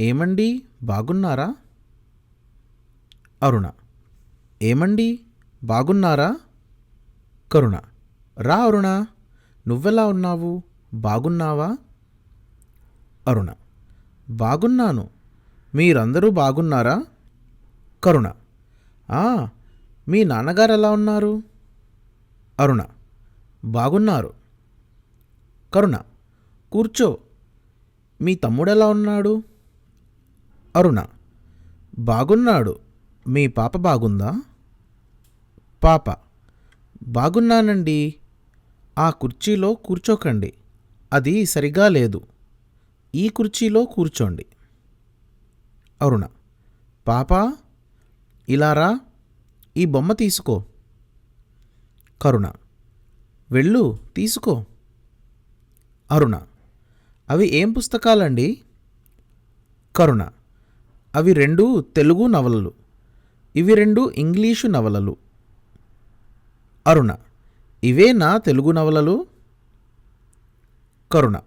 ఏమండి బాగున్నారా? అరుణ. ఏమండి బాగున్నారా? కరుణ. రా అరుణ, నువ్వెలా ఉన్నావు? బాగున్నావా? అరుణ. బాగున్నాను. మీరందరూ బాగున్నారా? కరుణ. ఆ, మీ నాన్నగారు ఎలా ఉన్నారు? అరుణ. బాగున్నారు. కరుణ. కూర్చో. మీ తమ్ముడెలా ఉన్నాడు? అరుణ. బాగున్నాడు. మీ పాప బాగుందా? పాప. బాగున్నానండి. ఆ కుర్చీలో కూర్చోకండి, అది సరిగా లేదు. ఈ కుర్చీలో కూర్చోండి. అరుణ. పాపా, ఇలా రా, ఈ బొమ్మ తీసుకో. కరుణ. వెళ్ళు, తీసుకో. అరుణ. అవి ఏం పుస్తకాలండి? కరుణ. అవి 2 తెలుగు నవలలు, ఇవి 2 ఇంగ్లీషు నవలలు. అరుణ. ఇవేనా తెలుగు నవలలు? కరుణ.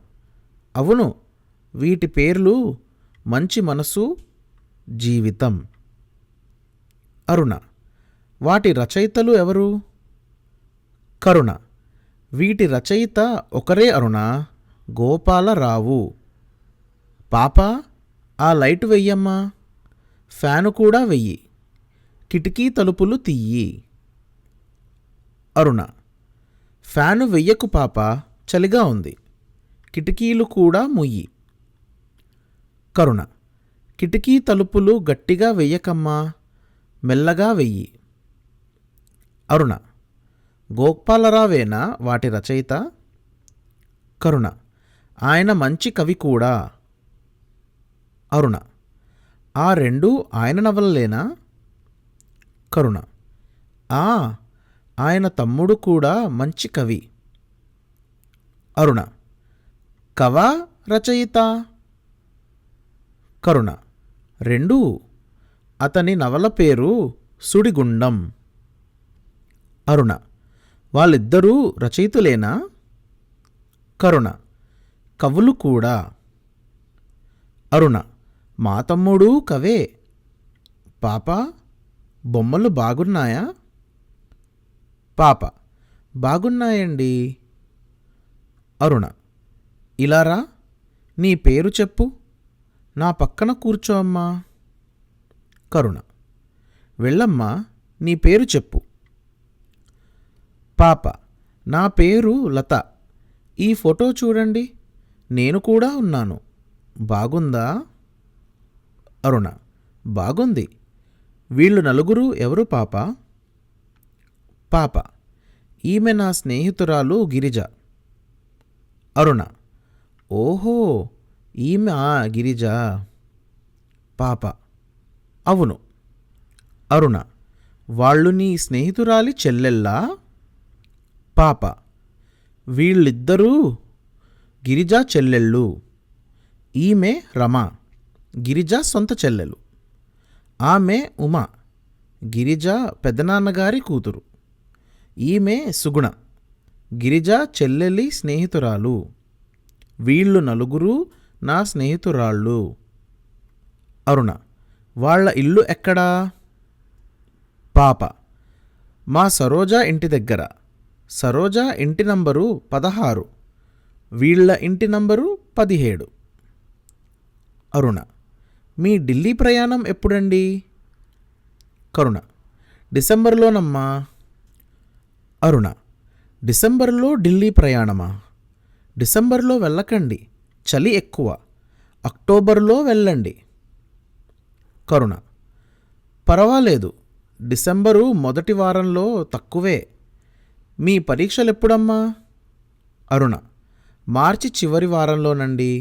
అవును, వీటి పేర్లు మంచి మనసు, జీవితం. అరుణ. వాటి రచయితలు ఎవరు? కరుణ. వీటి రచయిత ఒకరే అరుణ, గోపాలరావు. పాపా, ఆ లైటు వెయ్యమ్మా, ఫ్యాను కూడా వెయ్యి, కిటికీ తలుపులు తీయి. అరుణ. ఫ్యాను వెయ్యకు పాపా, చలిగా ఉంది, కిటికీలు కూడా ముయ్యి. కరుణ. కిటికీ తలుపులు గట్టిగా వెయ్యకమ్మా, మెల్లగా వెయ్యి. అరుణ. గోపాలరావేనా వాటి రచయిత? కరుణ. ఆయన మంచి కవి కూడా. అరుణ. ఆ 2 ఆయన నవలలేనా? కరుణ. ఆ, ఆయన తమ్ముడు కూడా మంచి కవి. అరుణ. కవా, రచయిత? కరుణ. 2. అతని నవల పేరు సుడిగుండం. అరుణ. వాళ్ళిద్దరూ రచయితులేనా? కరుణ. కవులు కూడా. అరుణ. మా తమ్ముడు కవే. పాపా, బొమ్మలు బాగున్నాయా? పాప. బాగున్నాయండి. అరుణ. ఇలా రా, నీ పేరు చెప్పు, నా పక్కన కూర్చో అమ్మా. కరుణ. వెళ్ళమ్మా, నీ పేరు చెప్పు. పాప. నా పేరు లత. ఈ ఫోటో చూడండి, నేను కూడా ఉన్నాను, బాగుందా? అరుణ. బాగుంది. వీళ్ళు నలుగురు ఎవరు పాప? పాప. ఈమె నా స్నేహితురాలు గిరిజ. అరుణ. ఓహో, ఈమె గిరిజ. పాప. అవును. అరుణ. వాళ్ళు నీ స్నేహితురాలి చెల్లెల్లా? పాప. వీళ్ళిద్దరూ గిరిజ చెల్లెళ్ళు. ఈమె రమ, గిరిజ సొంత చెల్లెలు. ఆమె ఉమ, గిరిజ పెదనాన్నగారి కూతురు. ఈమె సుగుణ, గిరిజ చెల్లెలి స్నేహితురాలు. వీళ్ళు నలుగురు నా స్నేహితురాళ్ళు. అరుణ. వాళ్ళ ఇల్లు ఎక్కడా? పాప. మా సరోజ ఇంటి దగ్గర. సరోజ ఇంటి నంబరు 16, వీళ్ళ ఇంటి నంబరు 17. అరుణ. మీ ఢిల్లీ ప్రయాణం ఎప్పుడండి? కరుణ. డిసెంబర్లోనమ్మా. అరుణ. డిసెంబర్లో ఢిల్లీ ప్రయాణమా? డిసెంబర్లో వెళ్ళకండి, చలి ఎక్కువ, అక్టోబర్లో వెళ్ళండి. కరుణ. పర్వాలేదు, డిసెంబరు మొదటి వారంలో తక్కువే. మీ పరీక్షలెప్పుడమ్మా? అరుణ. మార్చి చివరి వారంలోనండి.